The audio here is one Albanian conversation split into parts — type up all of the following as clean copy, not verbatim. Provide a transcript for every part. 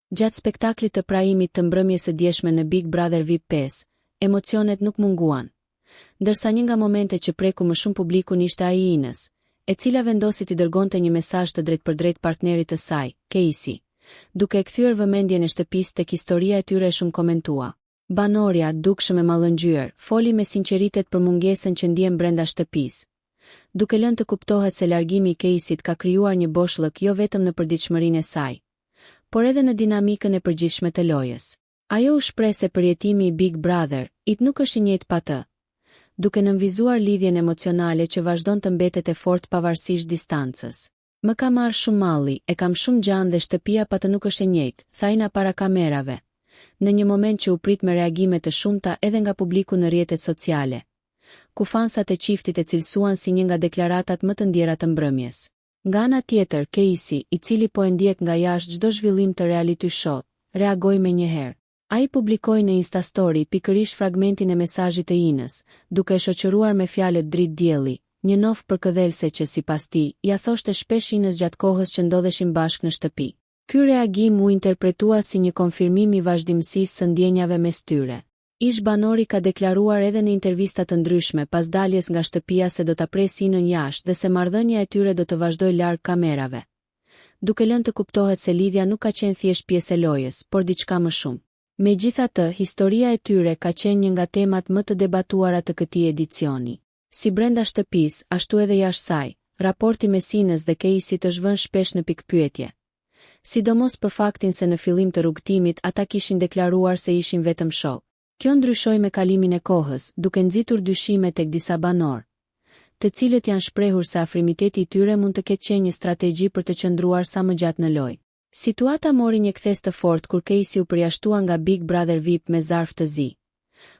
Gjatë spektaklit të praimit të mbrëmjes së dieshme në Big Brother VIP 5, emocionet nuk munguan. Ndërsa një nga momente që preku më shumë publikun ishte ai i Inës, e cila vendosi t'i dërgonte një mesazh të drejtpërdrejt partnerit të saj, Casey, duke e kthyer vëmendjen e shtëpisë tek historia e tyre e shumë komentua. Banorja, dukshëm e mallëngjyer, foli me sinqeritet për mungesën që ndjen brenda shtëpisë, duke lënë të kuptohet se largimi i Caseyt ka krijuar një boshllëk jo vetëm në përditshmërinë e saj, por edhe në dinamikën e përgjithshme të lojës. Ajo u shpreh se përjetimi i Big Brother nuk është i njëjtë pa të, duke nënvizuar lidhjen emocionale që vazhdon të mbetet e fortë pavarësisht distancës. Më ka marrë shumë malli, e kam shumë gjanë dhe shtëpia pa të nuk është e njëjtë, tha Ina para kamerave, në një moment që u prit me reagime të shumta edhe nga publiku në rrjetet sociale, ku fansat e çiftit e cilësuan si një nga deklaratat më të ndjera të mbrëmjes. Nga ana tjetër, Casey, i cili po e ndjek nga jashtë çdo zhvillim të reality show, reagoi menjëherë. Ai publikoi në Instastory pikërisht fragmentin e mesazhit të Inës, duke e shoqëruar me fjalët dritë dielli, një nofë përkëdhelse që sipas tij ia thoshte shpesh Inës gjatë kohës që ndodheshin bashkë në shtëpi. Ky reagim u interpretua si një konfirmim i vazhdimësisë së ndjenjave mes tyre. Ish banori ka deklaruar edhe në intervista të ndryshme pas daljes nga shtëpia se do ta presë Inën jashtë dhe se marrëdhënia e tyre do të vazhdojë larg kamerave, duke lënë të kuptohet se lidhja nuk ka qenë thjesht pjesë e lojës, por diçka më shumë. Megjithatë, historia e tyre ka qenë një nga temat më të debatuara të këtij edicioni. Si brenda shtëpisë, ashtu edhe jashtë saj, raporti mes Inës dhe Caseyt është vënë shpesh në pikpyetje, sidomos për faktin se në fillim të rrugtimit ata kishin deklaruar se ishin vetëm shok. Kjo ndryshoi me kalimin e kohës, duke nxitur dyshime tek disa banorë, të cilët janë shprehur se afrimiteti i tyre mund të ketë qenë një strategji për të qëndruar sa më gjatë në lojë. Situata mori një kthes të fortë kur Casey u përjashtua nga Big Brother VIP me zarf të zi,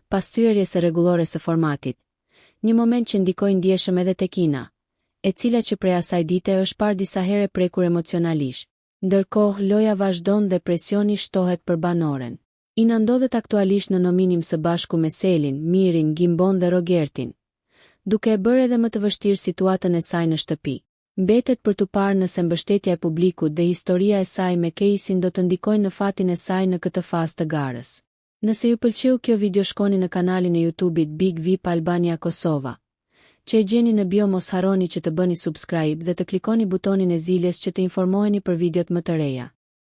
pas thyerjes së rregullore së formatit, një moment që ndikoi ndjeshëm edhe tek Ina, e cila që prej asaj dite është parë disa herë prekur emocionalisht. Ndërkohë, loja vazhdon dhe presioni shtohet për banoren. Ina ndodhet aktualisht në nominim së bashku me Selin, Mirin, Gimbon dhe Rogertin, duke e bërë edhe më të vështirë situatën e saj në shtëpi. Mbetet për të parë nëse mbështetja e publikut dhe historia e saj me Caseyn do të ndikojnë në fatin e saj në këtë fazë të garës. Nëse ju pëlqeu kjo video, shkoni në kanalin e YouTube-it Big VIP Albania Kosova, që e gjeni në bio. Mos harroni që të bëni subscribe dhe të klikoni butonin e ziljes që të informoheni për videot më të reja.